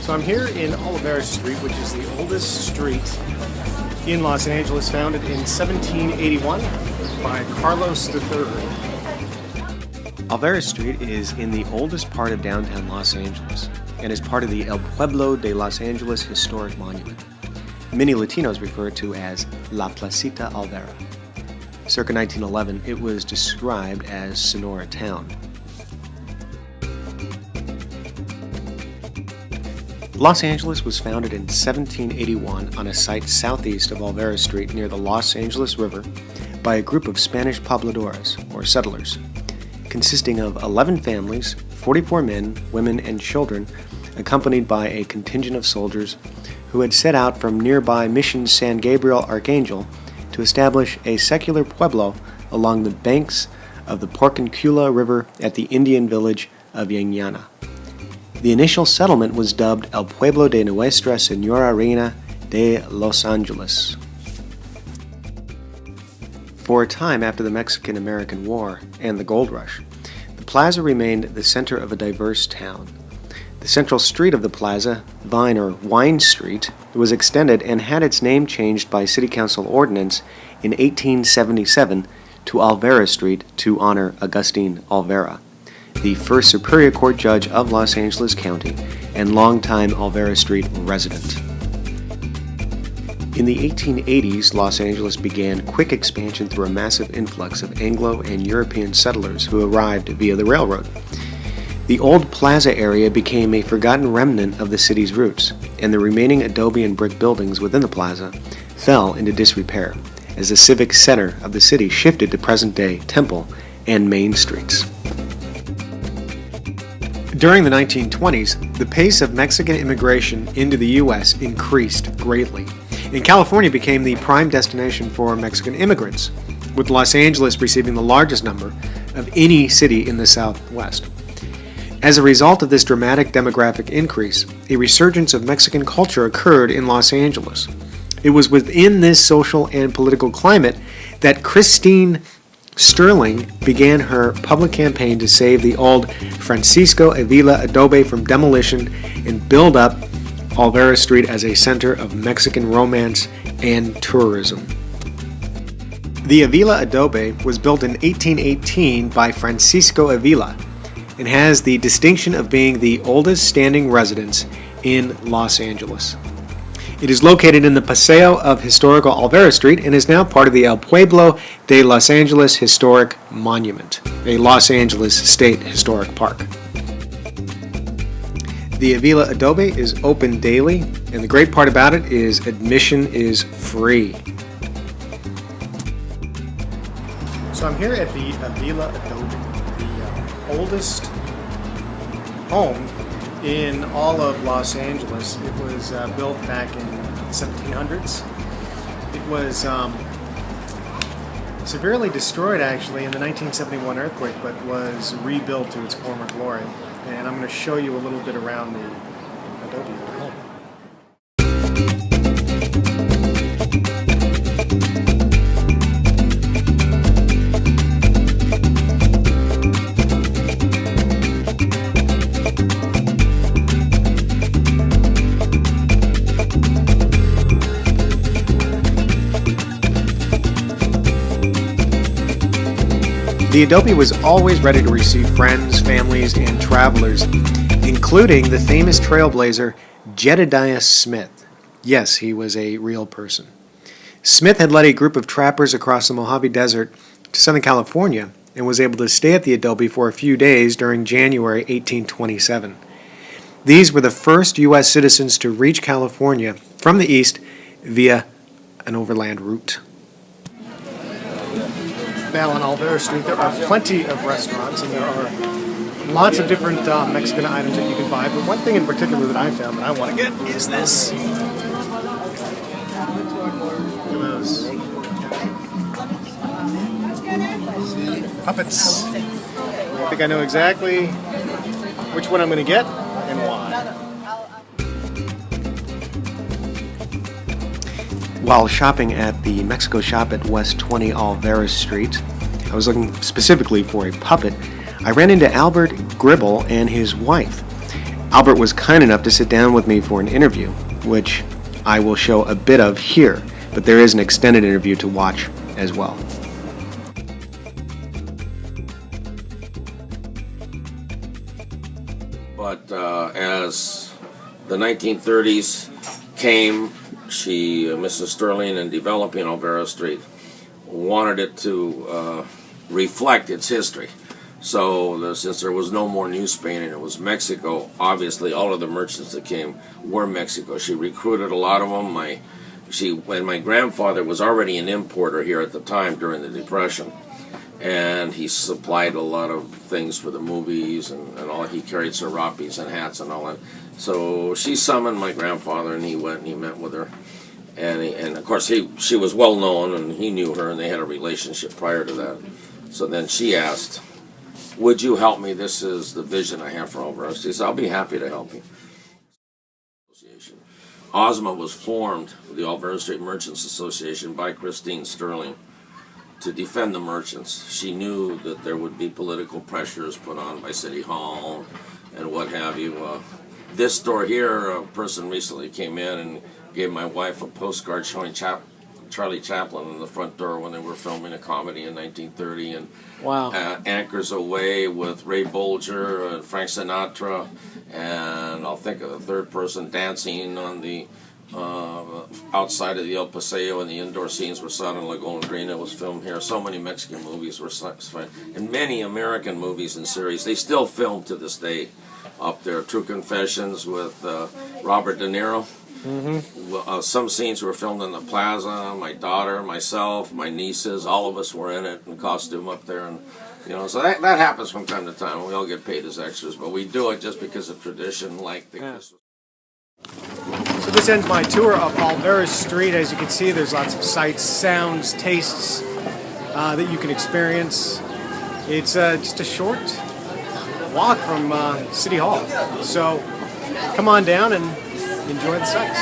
So I'm here in Olvera Street, which is the oldest street in Los Angeles, founded in 1781 by Carlos III. Olvera Street is in the oldest part of downtown Los Angeles and is part of the El Pueblo de Los Angeles Historic Monument. Many Latinos refer to it as La Placita Olvera. Circa 1911, it was described as Sonora Town. Los Angeles was founded in 1781 on a site southeast of Olvera Street near the Los Angeles River by a group of Spanish pobladores, or settlers, consisting of 11 families, 44 men, women, and children, accompanied by a contingent of soldiers who had set out from nearby Mission San Gabriel Archangel to establish a secular pueblo along the banks of the Porciuncula River at the Indian village of Yañana. The initial settlement was dubbed El Pueblo de Nuestra Señora Reina de Los Angeles. For a time after the Mexican-American War and the Gold Rush, the plaza remained the center of a diverse town. The central street of the plaza, Vine or Wine Street, was extended and had its name changed by City Council ordinance in 1877 to Olvera Street to honor Agustin Olvera, the first Superior Court Judge of Los Angeles County and longtime Olvera Street resident. In the 1880s, Los Angeles began quick expansion through a massive influx of Anglo and European settlers who arrived via the railroad. The old plaza area became a forgotten remnant of the city's roots, and the remaining adobe and brick buildings within the plaza fell into disrepair as the civic center of the city shifted to present-day Temple and Main Streets. During the 1920s, the pace of Mexican immigration into the U.S. increased greatly, and California became the prime destination for Mexican immigrants, with Los Angeles receiving the largest number of any city in the Southwest. As a result of this dramatic demographic increase, a resurgence of Mexican culture occurred in Los Angeles. It was within this social and political climate that Christine Sterling began her public campaign to save the old Francisco Avila adobe from demolition and build up Olvera Street as a center of Mexican romance and tourism. The Avila adobe was built in 1818 by Francisco Avila and has the distinction of being the oldest standing residence in Los Angeles. It is located in the Paseo of Historical Olvera Street and is now part of the El Pueblo de Los Angeles Historic Monument, a Los Angeles State Historic Park. The Avila adobe is open daily, and the great part about it is admission is free. So I'm here at the Avila adobe, the oldest home in all of Los Angeles. It was built back in the 1700s. It was severely destroyed actually in the 1971 earthquake, but was rebuilt to its former glory. And I'm going to show you a little bit around the adobe of the home. The adobe was always ready to receive friends, families, and travelers, including the famous trailblazer Jedediah Smith. Yes, he was a real person. Smith had led a group of trappers across the Mojave Desert to Southern California and was able to stay at the adobe for a few days during January 1827. These were the first U.S. citizens to reach California from the east via an overland route. Now on Olvera Street, there are plenty of restaurants and there are lots of different Mexican items that you can buy. But one thing in particular that I found that I want to get is this. Look at those puppets. I think I know exactly which one I'm going to get and why. While shopping at the Mexico Shop at West 20 Olvera Street, I was looking specifically for a puppet. I ran into Albert Gribble and his wife. Albert was kind enough to sit down with me for an interview, which I will show a bit of here, but there is an extended interview to watch as well. But as the 1930s came, Mrs. Sterling, in developing Olvera Street, wanted it to reflect its history. So since there was no more New Spain and it was Mexico, obviously all of the merchants that came were Mexico. She recruited a lot of them. When my grandfather was already an importer here at the time during the Depression, and he supplied a lot of things for the movies and all. He carried serapes and hats and all that. So she summoned my grandfather, and he went and he met with her. And of course, she was well known, and he knew her, and they had a relationship prior to that. So then she asked, "Would you help me? This is the vision I have for Olvera." She said, "I'll be happy to help you." OSMA was formed, the Olvera Street Merchants Association, by Christine Sterling to defend the merchants. She knew that there would be political pressures put on by City Hall and what have you. This store here, a person recently came in and gave my wife a postcard showing Charlie Chaplin in the front door when they were filming a comedy in 1930, and Wow. Anchors Away with Ray Bolger and Frank Sinatra, and I'll think of the third person dancing on the outside of the El Paseo, and the indoor scenes were shot in La Golondrina. Was filmed here. So many Mexican movies were filmed, and many American movies and series. They still film to this day up there. True Confessions with Robert De Niro. Mm-hmm. Some scenes were filmed in the plaza. My daughter, myself, my nieces, all of us were in it in costume up there, and so that happens from time to time. We all get paid as extras, but we do it just because of tradition, like the Christmas. So this ends my tour of Olvera Street. As you can see, there's lots of sights, sounds, tastes that you can experience. It's just a short walk from City Hall. So come on down and enjoy the sights.